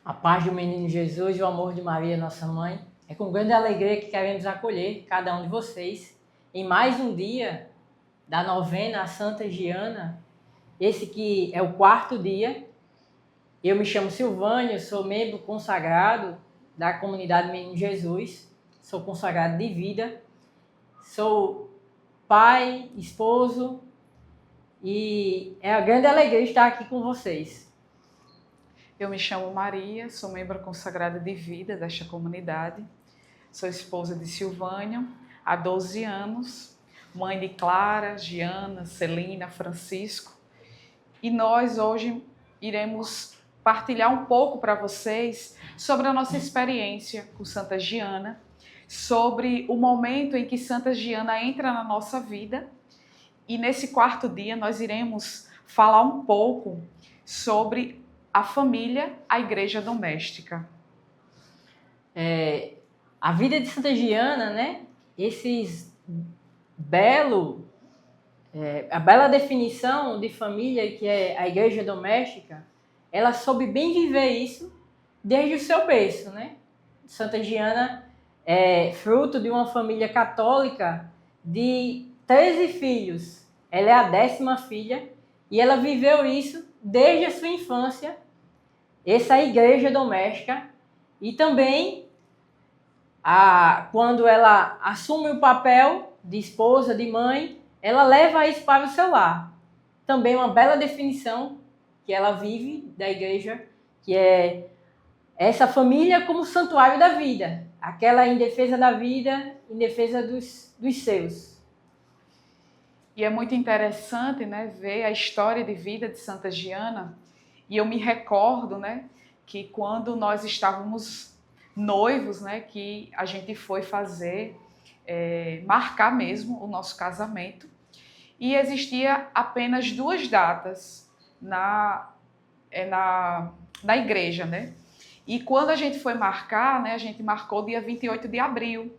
A paz do menino Jesus e o amor de Maria, nossa mãe. É com grande alegria que queremos acolher cada um de vocês em mais um dia da novena a Santa Giana. Esse que é o 4º dia. Eu me chamo Silvânio, sou membro consagrado da comunidade Menino Jesus. Sou consagrado de vida. Sou pai, esposo e é uma grande alegria estar aqui com vocês. Eu me chamo Maria, sou membro consagrada de vida desta comunidade. Sou esposa de Silvânio há 12 anos, mãe de Clara, Giana, Celina, Francisco. E nós hoje iremos partilhar um pouco para vocês sobre a nossa experiência com Santa Giana, sobre o momento em que Santa Giana entra na nossa vida. E nesse 4º dia nós iremos falar um pouco sobre a família, a igreja doméstica. A vida de Santa Giana, né? A bela definição de família que é a igreja doméstica, ela soube bem viver isso desde o seu berço, né? Santa Giana é fruto de uma família católica de 13 filhos. Ela é a 10ª filha e ela viveu isso desde a sua infância, essa igreja doméstica, e também quando ela assume o papel de esposa, de mãe, ela leva isso para o seu lar. Também uma bela definição que ela vive da igreja, que é essa família como santuário da vida, aquela em defesa da vida, em defesa dos seus. E é muito interessante, né, ver a história de vida de Santa Giana. E eu me recordo, né, que quando nós estávamos noivos, né, que a gente foi marcar mesmo o nosso casamento. E existia apenas 2 datas na igreja, né? E quando a gente foi marcar, né, a gente marcou dia 28 de abril.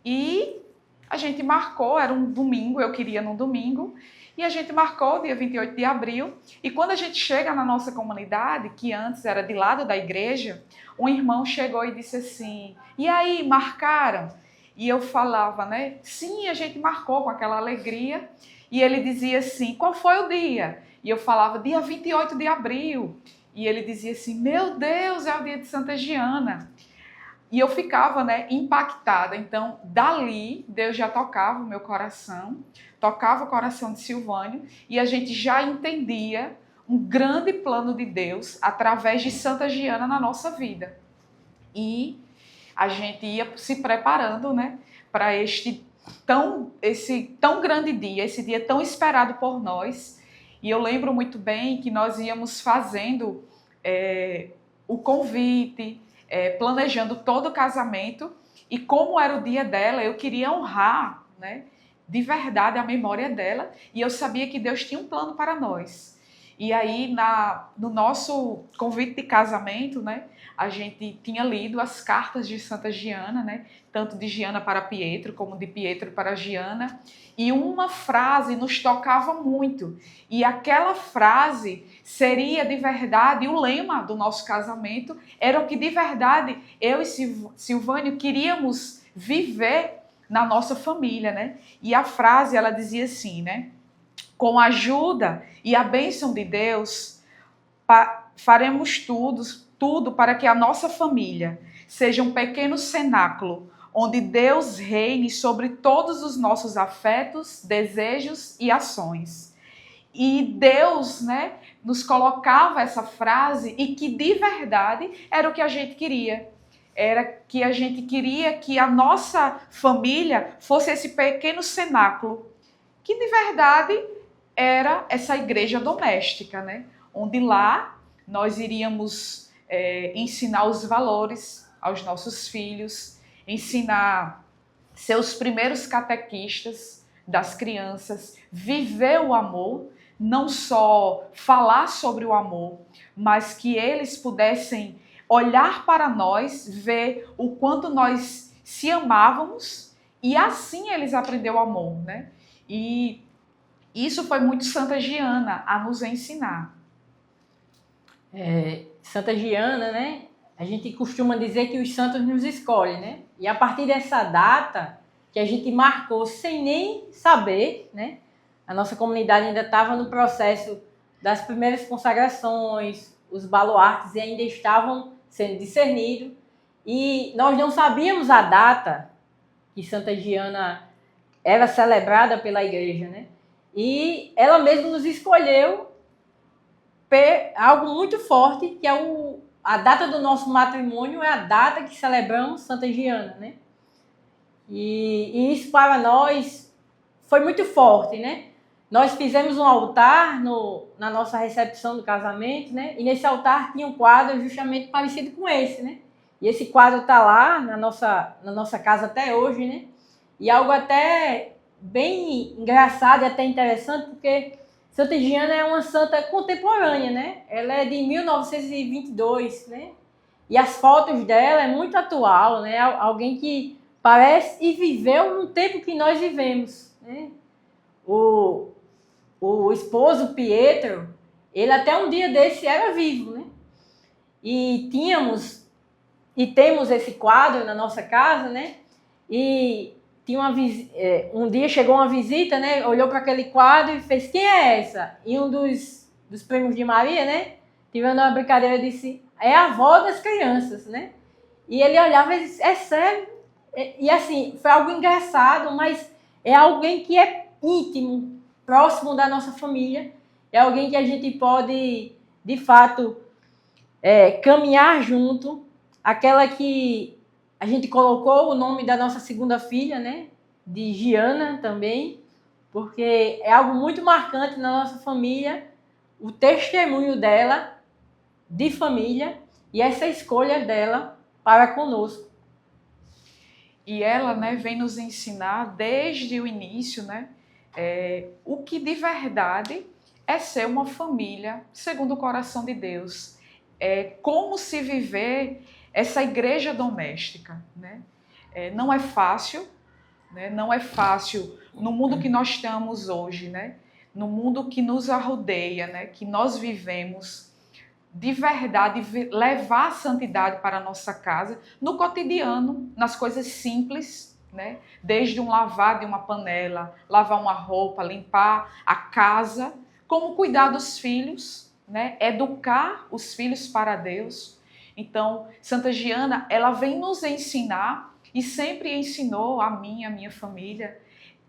E a gente marcou, era um domingo, eu queria num domingo, e a gente marcou dia 28 de abril, e quando a gente chega na nossa comunidade, que antes era de lado da igreja, um irmão chegou e disse assim, e aí, marcaram? E eu falava, né, sim, a gente marcou com aquela alegria, e ele dizia assim, qual foi o dia? E eu falava, dia 28 de abril, e ele dizia assim, meu Deus, é o dia de Santa Giana. E eu ficava, né, impactada. Então, dali, Deus já tocava o meu coração, tocava o coração de Silvânio, e a gente já entendia um grande plano de Deus através de Santa Giana na nossa vida. E a gente ia se preparando, né, para esse tão grande dia, esse dia tão esperado por nós. E eu lembro muito bem que nós íamos fazendo o convite, planejando todo o casamento, e como era o dia dela, eu queria honrar, né, de verdade a memória dela, e eu sabia que Deus tinha um plano para nós. E aí, no nosso convite de casamento, né, a gente tinha lido as cartas de Santa Giana, né, tanto de Giana para Pietro, como de Pietro para Giana, e uma frase nos tocava muito, e aquela frase seria de verdade o lema do nosso casamento, era o que de verdade eu e Silvânio queríamos viver na nossa família, né? E a frase, ela dizia assim, né? Com a ajuda e a bênção de Deus, faremos tudo para que a nossa família seja um pequeno cenáculo onde Deus reine sobre todos os nossos afetos, desejos e ações. E Deus, né, nos colocava essa frase, e que de verdade era o que a gente queria. Era que a gente queria que a nossa família fosse esse pequeno cenáculo, que de verdade era essa igreja doméstica, né? Onde lá nós iríamos ensinar os valores aos nossos filhos, ensinar seus primeiros catequistas das crianças, viver o amor, não só falar sobre o amor, mas que eles pudessem olhar para nós, ver o quanto nós se amávamos, e assim eles aprenderam o amor, né? E isso foi muito Santa Giana a nos ensinar. Santa Giana, né? A gente costuma dizer que os santos nos escolhem, né? E a partir dessa data que a gente marcou sem nem saber, né? A nossa comunidade ainda estava no processo das primeiras consagrações, os baluartes ainda estavam sendo discernidos e nós não sabíamos a data que Santa Giana era celebrada pela igreja, né? E ela mesma nos escolheu algo muito forte, que é a data do nosso matrimônio, é a data que celebramos Santa Giana, né? E isso para nós foi muito forte, né? Nós fizemos um altar na nossa recepção do casamento, né? E nesse altar tinha um quadro justamente parecido com esse, né? E esse quadro está lá na nossa casa até hoje, né? E algo até bem engraçado e até interessante, porque Santa Giana é uma santa contemporânea, né? Ela é de 1922, né? E as fotos dela é muito atual, né? Alguém que parece e viveu no tempo que nós vivemos, né? O esposo Pietro, ele até um dia desse era vivo, né? E temos esse quadro na nossa casa, né? E tinha um dia chegou uma visita, né? Olhou para aquele quadro e fez: quem é essa? E um dos primos de Maria, né? Tivendo uma brincadeira, disse: é a avó das crianças, né? E ele olhava e disse: é sério? E assim, foi algo engraçado, mas é alguém que é íntimo, próximo da nossa família. É alguém que a gente pode, de fato, caminhar junto. Aquela que a gente colocou o nome da nossa segunda filha, né? De Giana também, porque é algo muito marcante na nossa família, o testemunho dela de família e essa escolha dela para conosco. E ela, né, vem nos ensinar desde o início, né, o que de verdade é ser uma família segundo o coração de Deus. Como se viver essa igreja doméstica, né? Não é fácil, né? Não é fácil no mundo que nós estamos hoje, né? No mundo que nos rodeia, né? Que nós vivemos, de verdade, levar a santidade para a nossa casa, no cotidiano, nas coisas simples, né? Desde um lavar de uma panela, lavar uma roupa, limpar a casa, como cuidar dos filhos, né? Educar os filhos para Deus. Então, Santa Giana, ela vem nos ensinar e sempre ensinou a mim, a minha família,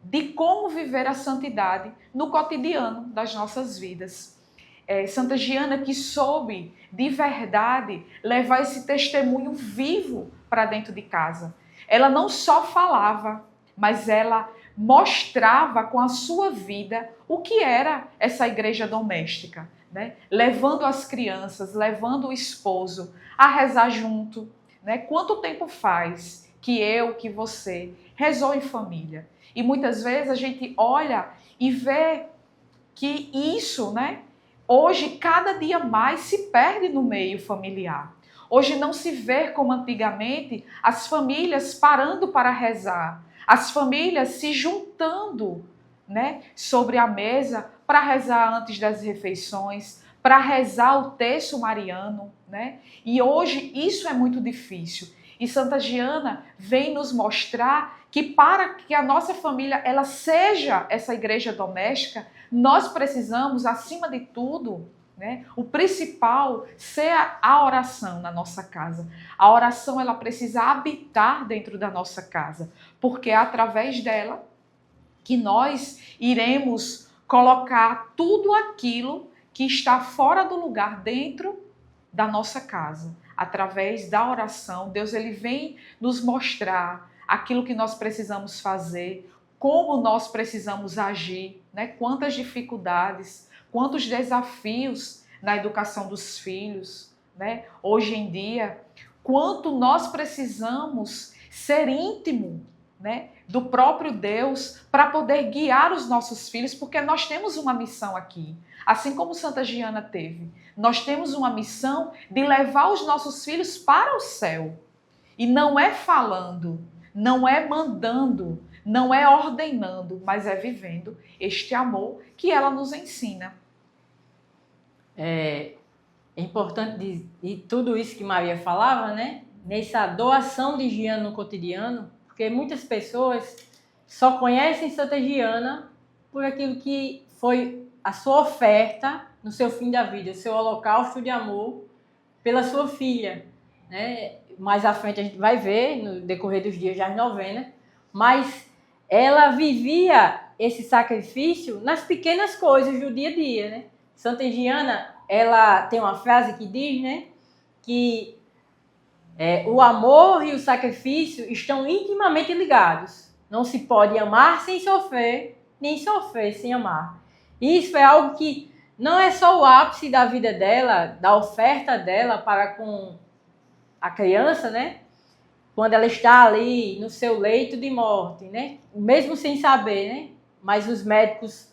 de como viver a santidade no cotidiano das nossas vidas. Santa Giana que soube, de verdade, levar esse testemunho vivo para dentro de casa. Ela não só falava, mas ela mostrava com a sua vida o que era essa igreja doméstica, né? Levando as crianças, levando o esposo a rezar junto, né? Quanto tempo faz que você rezou em família? E muitas vezes a gente olha e vê que isso, né? Hoje, cada dia mais se perde no meio familiar. Hoje não se vê como antigamente as famílias parando para rezar, as famílias se juntando, né, sobre a mesa para rezar antes das refeições, para rezar o terço mariano, né? E hoje isso é muito difícil. E Santa Giana vem nos mostrar que para que a nossa família ela seja essa igreja doméstica, nós precisamos, acima de tudo, né, o principal ser a oração na nossa casa. A oração ela precisa habitar dentro da nossa casa, porque é através dela que nós iremos colocar tudo aquilo que está fora do lugar dentro da nossa casa. Através da oração, Deus ele vem nos mostrar aquilo que nós precisamos fazer, como nós precisamos agir, né? Quantas dificuldades, quantos desafios na educação dos filhos, né? Hoje em dia, quanto nós precisamos ser íntimo, né, do próprio Deus para poder guiar os nossos filhos, porque nós temos uma missão aqui. Assim como Santa Giana teve, nós temos uma missão de levar os nossos filhos para o céu. E não é falando, não é mandando, não é ordenando, mas é vivendo este amor que ela nos ensina. é importante de tudo isso que Maria falava, né? Nessa doação de Giana no cotidiano, porque muitas pessoas só conhecem Santa Giana por aquilo que foi a sua oferta no seu fim da vida, o seu holocausto de amor pela sua filha, né? Mais à frente a gente vai ver no decorrer dos dias das novenas, mas ela vivia esse sacrifício nas pequenas coisas do dia a dia, né? Santa Giana, ela tem uma frase que diz, né, que o amor e o sacrifício estão intimamente ligados. Não se pode amar sem sofrer, nem sofrer sem amar. Isso é algo que não é só o ápice da vida dela, da oferta dela para com a criança, né? Quando ela está ali no seu leito de morte, né? Mesmo sem saber, né? Mas os médicos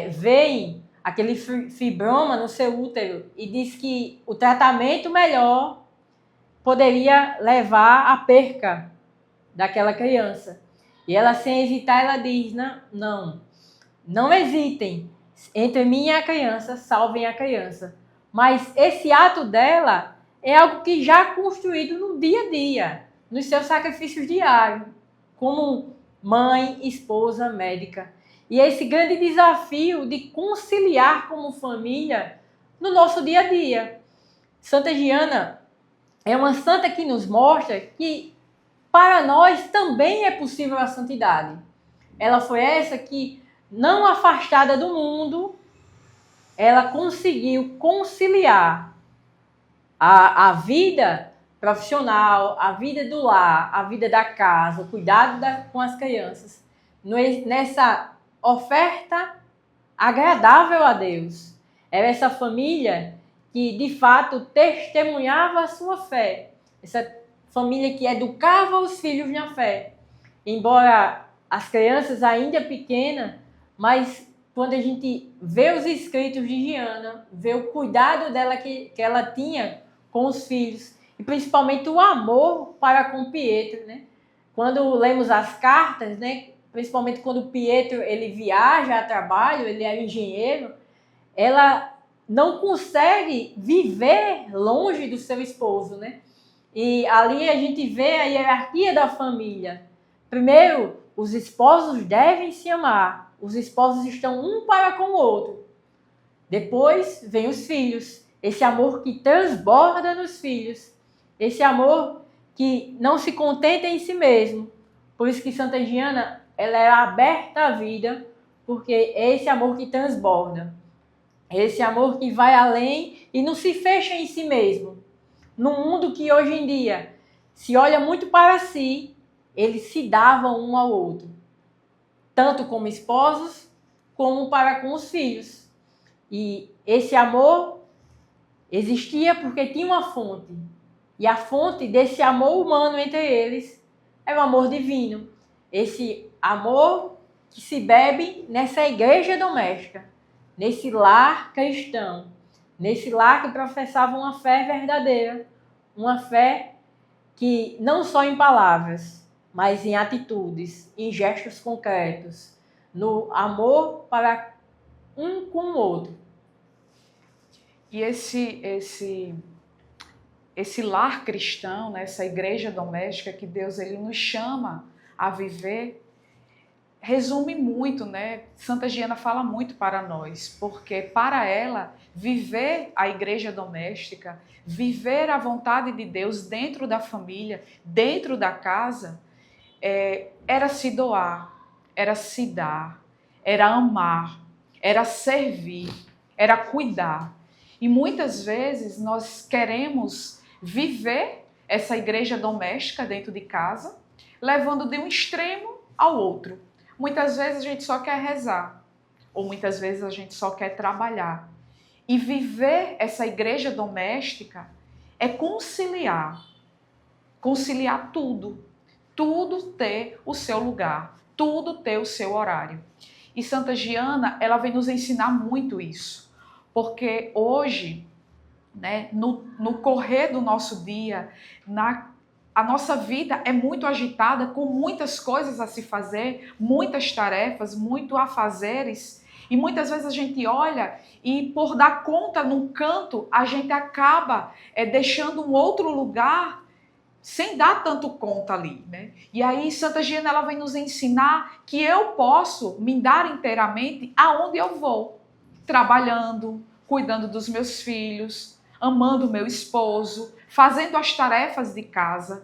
veem aquele fibroma no seu útero e diz que o tratamento melhor poderia levar à perca daquela criança. E ela, sem hesitar, ela diz, não hesitem, entre mim e a criança, salvem a criança. Mas esse ato dela é algo que já é construído no dia a dia, nos seus sacrifícios diários, como mãe, esposa, médica. E esse grande desafio de conciliar como família no nosso dia a dia. Santa Giana é uma santa que nos mostra que para nós também é possível a santidade. Ela foi essa que, não afastada do mundo, ela conseguiu conciliar a vida profissional, a vida do lar, a vida da casa, o cuidado com as crianças, nessa oferta agradável a Deus. Era essa família que, de fato, testemunhava a sua fé. Essa família que educava os filhos na fé. Embora as crianças ainda pequenas, mas quando a gente vê os escritos de Giana, vê o cuidado dela que ela tinha com os filhos, e principalmente o amor para com Pietro, né? Quando lemos as cartas, né? Principalmente quando Pietro ele viaja a trabalho, ele é engenheiro, ela não consegue viver longe do seu esposo, né? E ali a gente vê a hierarquia da família. Primeiro, os esposos devem se amar. Os esposos estão um para com o outro. Depois vem os filhos. Esse amor que transborda nos filhos. Esse amor que não se contenta em si mesmo. Por isso que Santa Giana, ela é aberta à vida, porque é esse amor que transborda. Esse amor que vai além e não se fecha em si mesmo. Num mundo que hoje em dia se olha muito para si, eles se davam um ao outro. Tanto como esposos, como para com os filhos. E esse amor existia porque tinha uma fonte. E a fonte desse amor humano entre eles é o amor divino. Esse amor que se bebe nessa igreja doméstica, nesse lar cristão, nesse lar que professava uma fé verdadeira, uma fé que não só em palavras, mas em atitudes, em gestos concretos, no amor para um com o outro. E esse lar cristão, né, essa igreja doméstica que Deus ele nos chama a viver, resume muito, né? Santa Giana fala muito para nós, porque para ela, viver a igreja doméstica, viver a vontade de Deus dentro da família, dentro da casa, era se doar, era se dar, era amar, era servir, era cuidar. E muitas vezes nós queremos viver essa igreja doméstica dentro de casa, levando de um extremo ao outro. Muitas vezes a gente só quer rezar, ou muitas vezes a gente só quer trabalhar. E viver essa igreja doméstica é conciliar tudo, tudo ter o seu lugar, tudo ter o seu horário. E Santa Giana, ela vem nos ensinar muito isso, porque hoje, né, no correr do nosso dia, a nossa vida é muito agitada, com muitas coisas a se fazer, muitas tarefas, muito afazeres. E muitas vezes a gente olha e por dar conta num canto, a gente acaba deixando um outro lugar sem dar tanto conta ali, né? E aí Santa Giana, ela vem nos ensinar que eu posso me dar inteiramente aonde eu vou, trabalhando, cuidando dos meus filhos, amando o meu esposo, fazendo as tarefas de casa.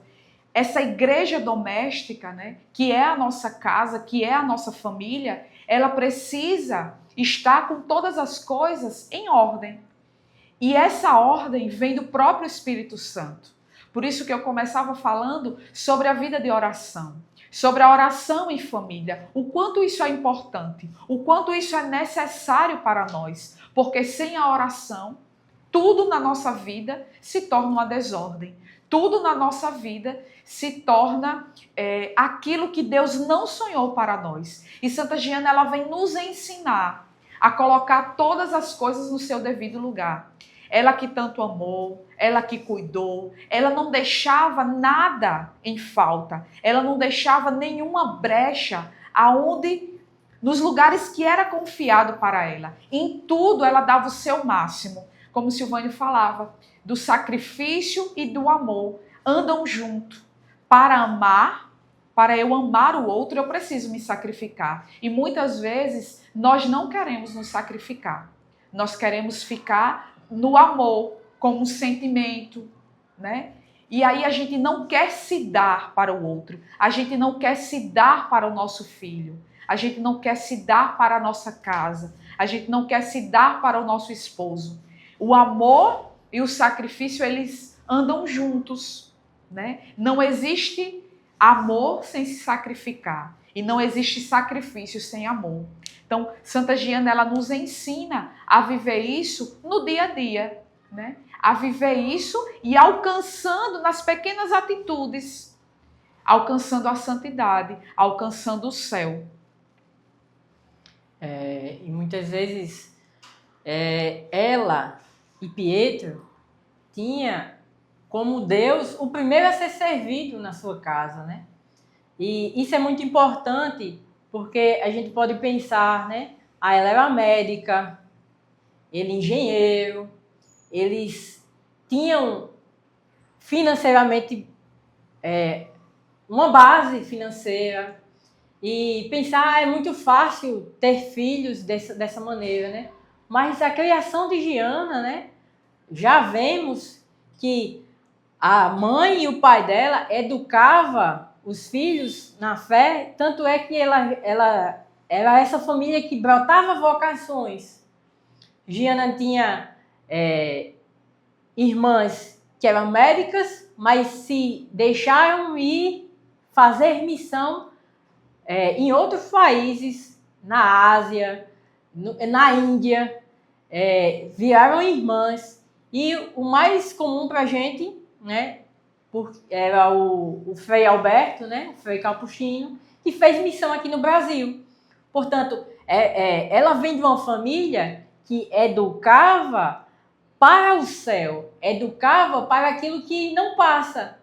Essa igreja doméstica, né, que é a nossa casa, que é a nossa família, ela precisa estar com todas as coisas em ordem. E essa ordem vem do próprio Espírito Santo. Por isso que eu começava falando sobre a vida de oração, sobre a oração em família, o quanto isso é importante, o quanto isso é necessário para nós, porque sem a oração, tudo na nossa vida se torna uma desordem, tudo na nossa vida se torna aquilo que Deus não sonhou para nós. E Santa Giana, ela vem nos ensinar a colocar todas as coisas no seu devido lugar. Ela que tanto amou, ela que cuidou, ela não deixava nada em falta, ela não deixava nenhuma brecha nos lugares que era confiado para ela. Em tudo ela dava o seu máximo, como Silvânio falava, do sacrifício e do amor andam junto. Para amar, para eu amar o outro, eu preciso me sacrificar. E muitas vezes nós não queremos nos sacrificar, nós queremos ficar no amor, como um sentimento, né? E aí a gente não quer se dar para o outro, a gente não quer se dar para o nosso filho, a gente não quer se dar para a nossa casa, a gente não quer se dar para o nosso esposo. O amor e o sacrifício, eles andam juntos, né? Não existe amor sem se sacrificar e não existe sacrifício sem amor. Então, Santa Giana, ela nos ensina a viver isso no dia a dia, né? A viver isso e alcançando nas pequenas atitudes, alcançando a santidade, alcançando o céu. E muitas vezes ela e Pietro tinha como Deus o primeiro a ser servido na sua casa, né? E isso é muito importante, porque a gente pode pensar, né? Ela era médica, ele engenheiro, eles tinham financeiramente uma base financeira. E pensar é muito fácil ter filhos dessa maneira, né? Mas a criação de Giana, né? Já vemos que a mãe e o pai dela educava os filhos na fé, tanto é que ela era essa família que brotava vocações. Giana tinha irmãs que eram médicas, mas se deixaram ir fazer missão em outros países, na Ásia, na Índia, viraram irmãs. E o mais comum para a gente, né, era o Frei Alberto, né, o Frei Capuchino, que fez missão aqui no Brasil. Portanto, ela vem de uma família que educava para o céu, educava para aquilo que não passa.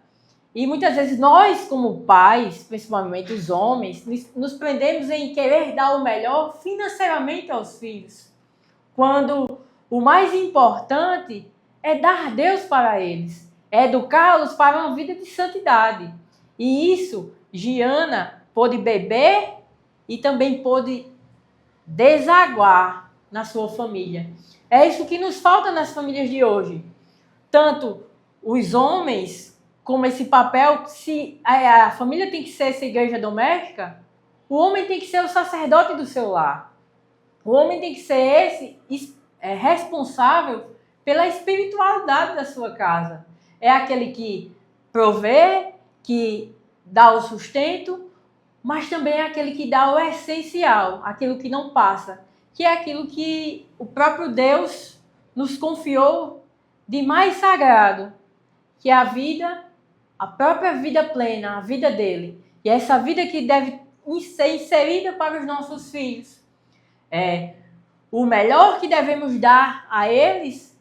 E muitas vezes nós, como pais, principalmente os homens, nos prendemos em querer dar o melhor financeiramente aos filhos, quando o mais importante é dar Deus para eles, é educá-los para uma vida de santidade. E isso, Giana pôde beber e também pôde desaguar na sua família. É isso que nos falta nas famílias de hoje. Tanto os homens, como esse papel, se a família tem que ser essa igreja doméstica, o homem tem que ser o sacerdote do seu lar. O homem tem que ser esse responsável pela espiritualidade da sua casa. É aquele que provê, que dá o sustento, mas também é aquele que dá o essencial, aquilo que não passa, que é aquilo que o próprio Deus nos confiou de mais sagrado, que é a vida, a própria vida plena, a vida dele. E é essa vida que deve ser inserida para os nossos filhos. O melhor que devemos dar a eles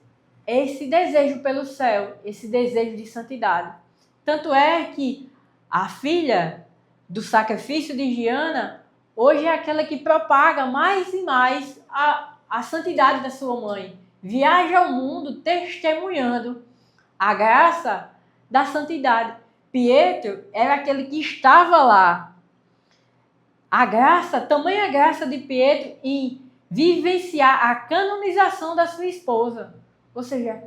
é esse desejo pelo céu, esse desejo de santidade. Tanto é que a filha do sacrifício de Giana hoje é aquela que propaga mais e mais a santidade da sua mãe. Viaje ao mundo testemunhando a graça da santidade. Pietro era aquele que estava lá. Tamanha graça de Pietro em vivenciar a canonização da sua esposa. Ou seja,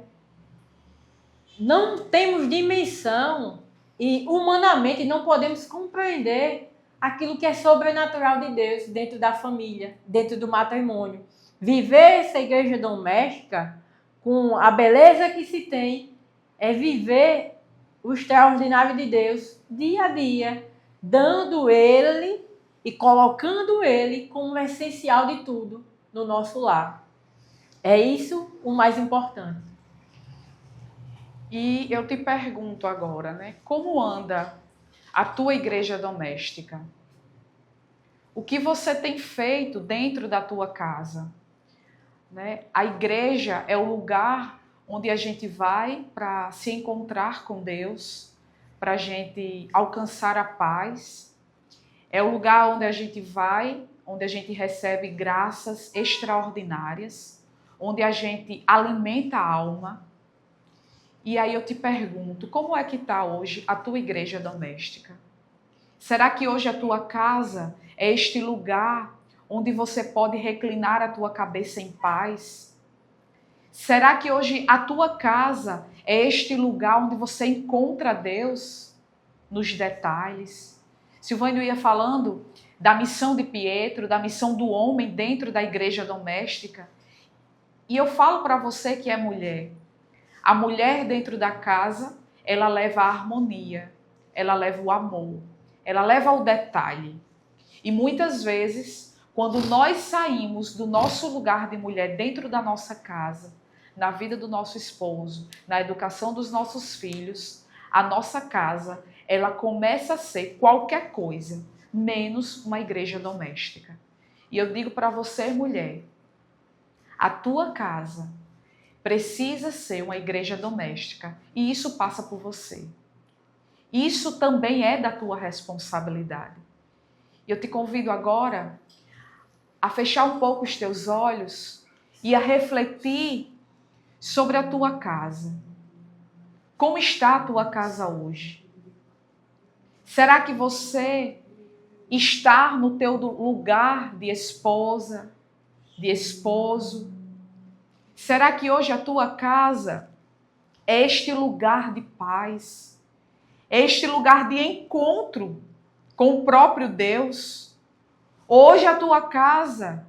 não temos dimensão e humanamente não podemos compreender aquilo que é sobrenatural de Deus dentro da família, dentro do matrimônio. Viver essa igreja doméstica com a beleza que se tem é viver o extraordinário de Deus dia a dia, dando Ele e colocando Ele como o essencial de tudo no nosso lar. É isso o mais importante. E eu te pergunto agora, né? Como anda a tua igreja doméstica? O que você tem feito dentro da tua casa? Né? A igreja é o lugar onde a gente vai para se encontrar com Deus, para a gente alcançar a paz. É o lugar onde a gente vai, onde a gente recebe graças extraordinárias, onde a gente alimenta a alma. E aí eu te pergunto, como é que está hoje a tua igreja doméstica? Será que hoje a tua casa é este lugar onde você pode reclinar a tua cabeça em paz? Será que hoje a tua casa é este lugar onde você encontra Deus nos detalhes? Silvânio ia falando da missão de Pietro, da missão do homem dentro da igreja doméstica. E eu falo para você que é mulher. A mulher dentro da casa, ela leva a harmonia, ela leva o amor, ela leva o detalhe. E muitas vezes, quando nós saímos do nosso lugar de mulher dentro da nossa casa, na vida do nosso esposo, na educação dos nossos filhos, a nossa casa, ela começa a ser qualquer coisa, menos uma igreja doméstica. E eu digo para você, mulher, a tua casa precisa ser uma igreja doméstica e isso passa por você. Isso também é da tua responsabilidade. E eu te convido agora a fechar um pouco os teus olhos e a refletir sobre a tua casa. Como está a tua casa hoje? Será que você está no teu lugar de esposa, de esposo? Será que hoje a tua casa é este lugar de paz? É este lugar de encontro com o próprio Deus? Hoje a tua casa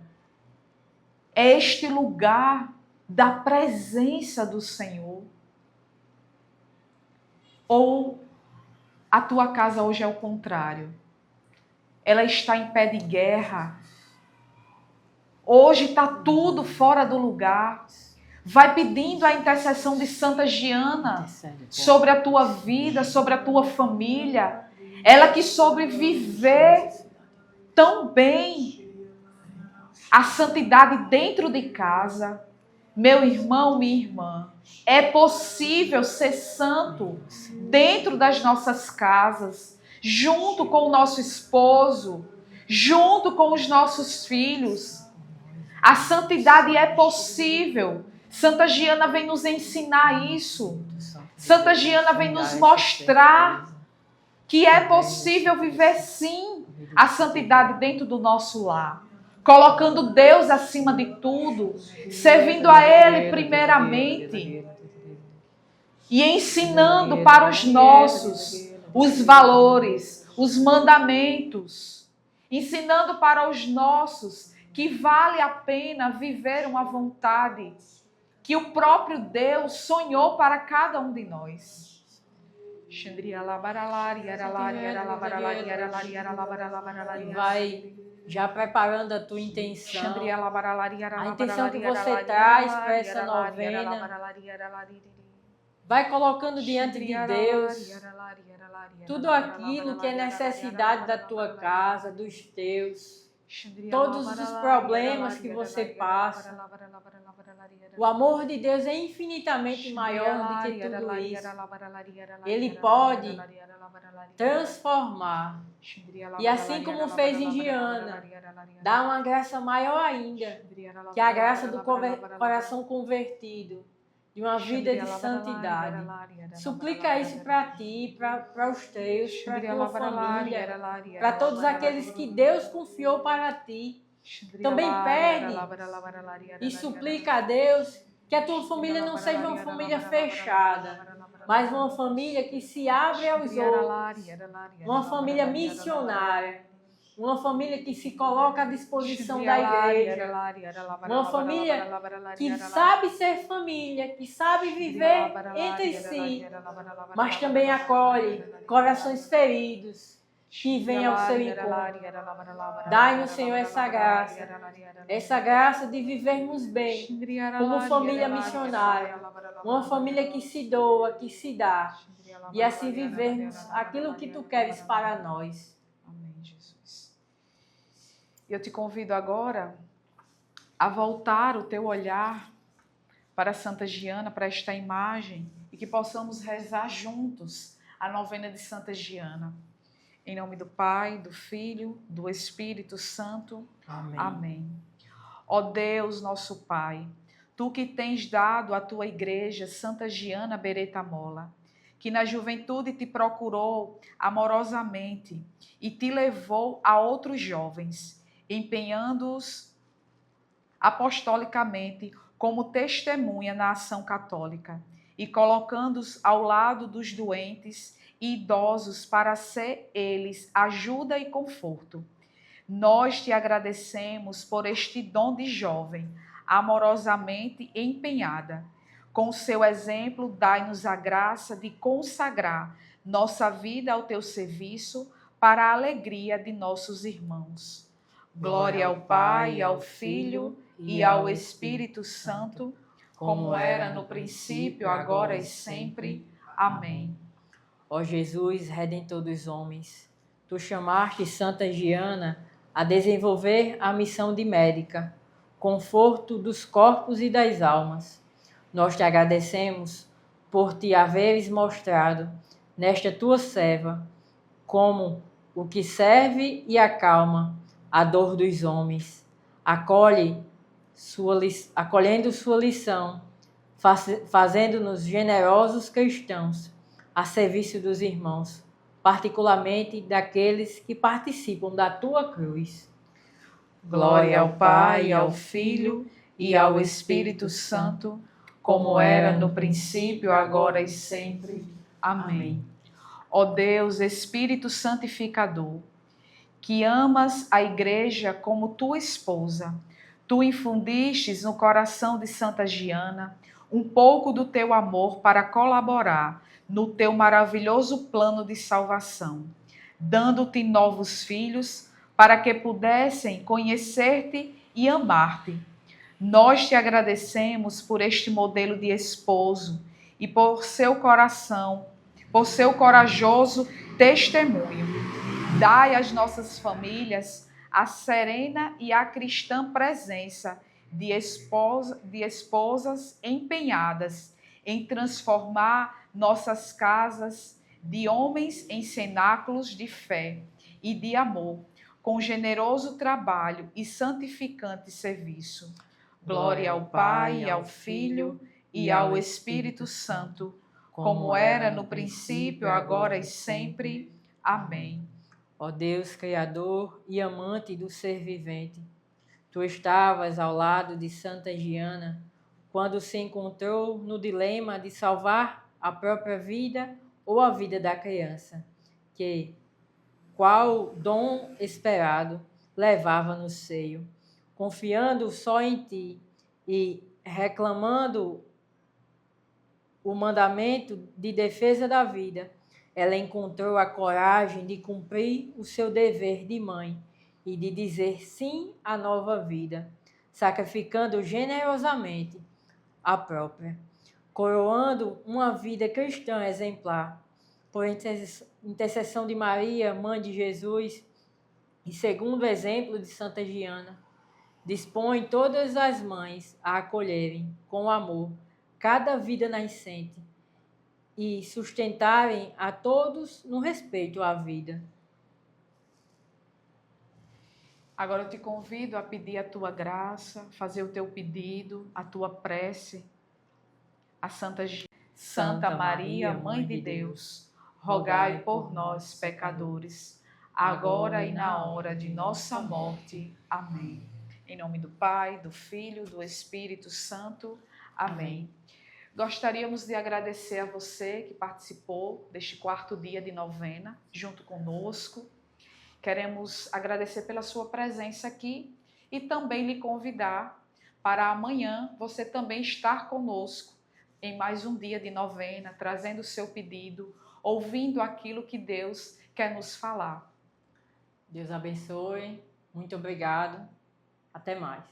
é este lugar da presença do Senhor? Ou a tua casa hoje é o contrário? Ela está em pé de guerra. Hoje está tudo fora do lugar. Vai pedindo a intercessão de Santa Giana sobre a tua vida, sobre a tua família. Ela que soube viver tão bem a santidade dentro de casa. Meu irmão, minha irmã, é possível ser santo dentro das nossas casas, junto com o nosso esposo, junto com os nossos filhos. A santidade é possível. Santa Giana vem nos ensinar isso. Santa Giana vem nos mostrar que é possível viver sim a santidade dentro do nosso lar. Colocando Deus acima de tudo, servindo a Ele primeiramente e ensinando para os nossos os valores, os mandamentos, ensinando para os nossos que vale a pena viver uma vontade que o próprio Deus sonhou para cada um de nós. Vai já preparando a tua intenção, a intenção que você traz para essa novena. Vai colocando diante de Deus tudo aquilo que é necessidade da tua casa, dos teus, todos os problemas que você passa. O amor de Deus é infinitamente maior do que tudo isso. Ele pode transformar. E assim como fez em Giana, dá uma graça maior ainda, que é a graça do coração convertido, de uma vida de santidade. Suplica isso para ti, para os teus, para a tua família, para todos aqueles que Deus confiou para ti. Também pede e suplica a Deus que a tua família não seja uma família fechada, mas uma família que se abre aos outros, uma família missionária, uma família que se coloca à disposição da igreja, uma família que sabe ser família, que sabe viver entre si, mas também acolhe corações feridos, que vem ao seu encontro. Dai-nos, Senhor, essa graça de vivermos bem, como família missionária, uma família que se doa, que se dá, e assim vivermos aquilo que Tu queres para nós. Amém, Jesus. Eu te convido agora a voltar o teu olhar para Santa Giana, para esta imagem, e que possamos rezar juntos a novena de Santa Giana. Em nome do Pai, do Filho, do Espírito Santo. Amém. Amém. Ó Deus, nosso Pai, Tu que tens dado à Tua Igreja Santa Giana Beretta Molla, que na juventude te procurou amorosamente e te levou a outros jovens, empenhando-os apostolicamente como testemunha na ação católica e colocando-os ao lado dos doentes e idosos para ser eles ajuda e conforto. Nós te agradecemos por este dom de jovem, amorosamente empenhada. Com seu exemplo, dai-nos a graça de consagrar nossa vida ao teu serviço para a alegria de nossos irmãos. Glória ao Pai, ao Filho e ao Espírito Santo, como era no princípio, agora e sempre. Amém. Ó Jesus, Redentor dos homens, Tu chamaste Santa Giana a desenvolver a missão de médica, conforto dos corpos e das almas. Nós te agradecemos por te haveres mostrado nesta tua serva como o que serve e acalma a dor dos homens. Acolhendo sua lição, fazendo-nos generosos cristãos a serviço dos irmãos, particularmente daqueles que participam da tua cruz. Glória ao Pai, ao Filho e ao Espírito Santo, como era no princípio, agora e sempre. Amém. Ó Deus, Espírito Santificador, que amas a Igreja como tua esposa, Tu infundistes no coração de Santa Giana um pouco do teu amor para colaborar no teu maravilhoso plano de salvação, dando-te novos filhos para que pudessem conhecer-te e amar-te. Nós te agradecemos por este modelo de esposo e por seu coração, por seu corajoso testemunho. Dai às nossas famílias a serena e a cristã presença de esposas empenhadas em transformar nossas casas de homens em cenáculos de fé e de amor, com generoso trabalho e santificante serviço. Glória ao Pai, ao Filho e ao Espírito Santo, como era no princípio, agora e sempre. Amém. Ó Deus, Criador e amante do ser vivente, Tu estavas ao lado de Santa Giana quando se encontrou no dilema de salvar a própria vida ou a vida da criança, que, qual dom esperado, levava no seio. Confiando só em Ti e reclamando o mandamento de defesa da vida, ela encontrou a coragem de cumprir o seu dever de mãe e de dizer sim à nova vida, sacrificando generosamente a própria, coroando uma vida cristã exemplar, por intercessão de Maria, Mãe de Jesus, e segundo o exemplo de Santa Giana. Dispõe todas as mães a acolherem com amor cada vida nascente e sustentarem a todos no respeito à vida. Agora eu te convido a pedir a tua graça, fazer o teu pedido, a tua prece. A Santa Maria, Mãe de Deus, rogai por nós, pecadores, agora e na hora de nossa morte. Amém. Em nome do Pai, do Filho, do Espírito Santo. Amém. Gostaríamos de agradecer a você que participou deste 4º dia de novena, junto conosco. Queremos agradecer pela sua presença aqui e também lhe convidar para amanhã você também estar conosco em mais um dia de novena, trazendo o seu pedido, ouvindo aquilo que Deus quer nos falar. Deus abençoe. Muito obrigado. Até mais.